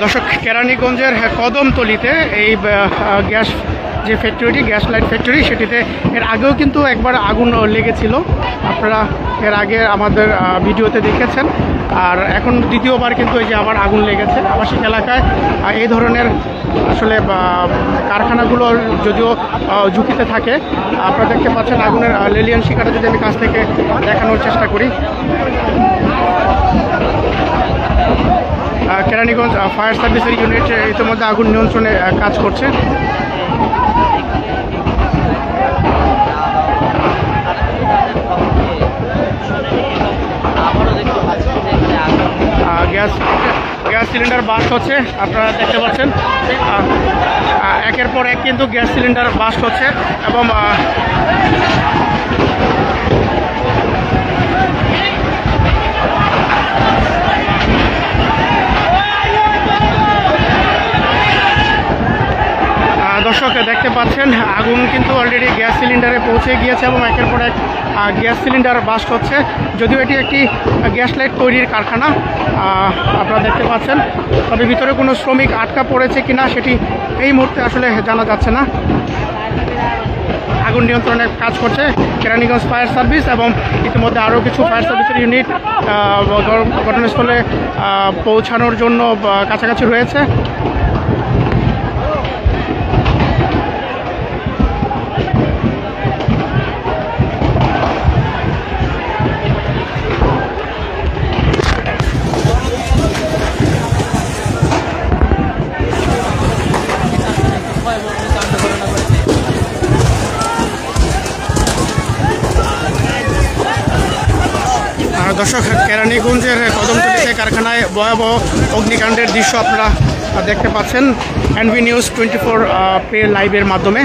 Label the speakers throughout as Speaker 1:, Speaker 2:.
Speaker 1: দর্শক, কেরানীগঞ্জের কদমতলিতে এই গ্যাস যে ফ্যাক্টরিটি, গ্যাস লাইট ফ্যাক্টরি, সেটিতে এর আগেও কিন্তু একবার আগুন লেগেছিল। আপনারা এর আগে আমাদের ভিডিওতে দেখেছেন। আর এখন দ্বিতীয়বার কিন্তু এই যে আবার আগুন লেগেছে আবাসিক এলাকায়। এই ধরনের আসলে কারখানাগুলো যদিও ঝুঁকিতে থাকে। আপনারা দেখতে পাচ্ছেন আগুনের লেলিয়ান শিকারটা যদি আমি কাছ থেকে দেখানোর চেষ্টা করি। কেরানীগঞ্জ ফায়ার সার্ভিসের ইউনিট ইতিমধ্যে আগুন নিয়ন্ত্রণে কাজ করছে। গ্যাস সিলিন্ডার বাস্ট হচ্ছে, আপনারা দেখতে পাচ্ছেন। একের পর এক কিন্তু গ্যাস সিলিন্ডার বাস্ট হচ্ছে এবং দর্শক দেখতে পাচ্ছেন আগুন কিন্তু অলরেডি গ্যাস সিলিন্ডারে পৌঁছে গিয়েছে এবং একের পর এক গ্যাস সিলিন্ডার বাস্ট হচ্ছে। যদিও এটি একটি গ্যাস লাইট তৈরির কারখানা, আপনারা দেখতে পাচ্ছেন। তবে ভিতরে কোনো শ্রমিক আটকা পড়েছে কিনা সেটি এই মুহূর্তে আসলে জানা যাচ্ছে না। আগুন নিয়ন্ত্রণে কাজ করছে কেরানীগঞ্জ ফায়ার সার্ভিস এবং ইতিমধ্যে আরও কিছু ফায়ার সার্ভিসের ইউনিট ঘটনাস্থলে পৌঁছানোর জন্য কাছাকাছি রয়েছে। দর্শক, কেরানীগঞ্জের কদমতলিতে কারখানায় ভয়াবহ অগ্নিকাণ্ডের দৃশ্য আপনারা দেখতে পাচ্ছেন এনভি নিউজ 24 পে লাইভের মাধ্যমে।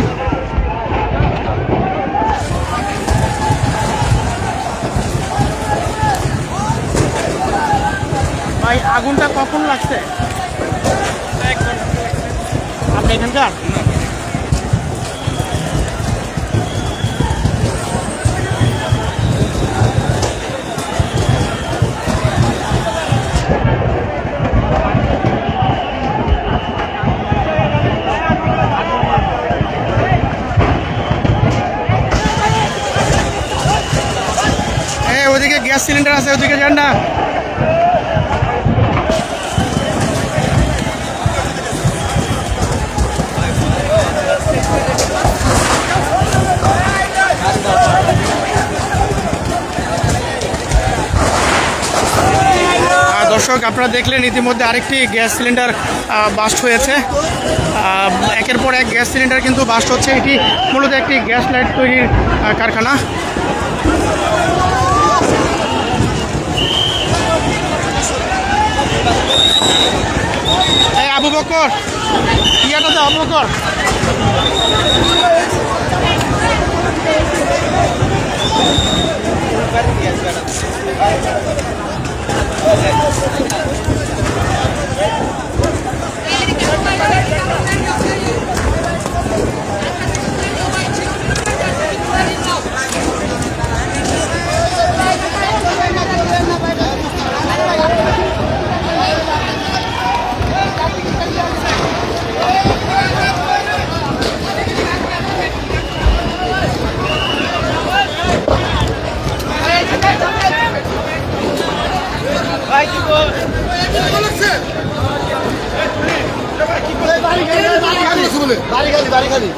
Speaker 1: ভাই, আগুনটা কখন লাগছে? আপনি এখানকার? ওদিকে গ্যাস সিলিন্ডার আছে, ওদিকে যান না। দর্শক, আপনারা দেখলেন ইতিমধ্যে আরেকটি গ্যাস সিলিন্ডার বাস্ট হয়েছে। একের পর এক গ্যাস সিলিন্ডার কিন্তু বাস্ট হচ্ছে। এটি মূলত একটি গ্যাস লাইট তৈরির কারখানা। আবু বকর, ইয়াটাতে আবু বকর।
Speaker 2: বাড়ি খালি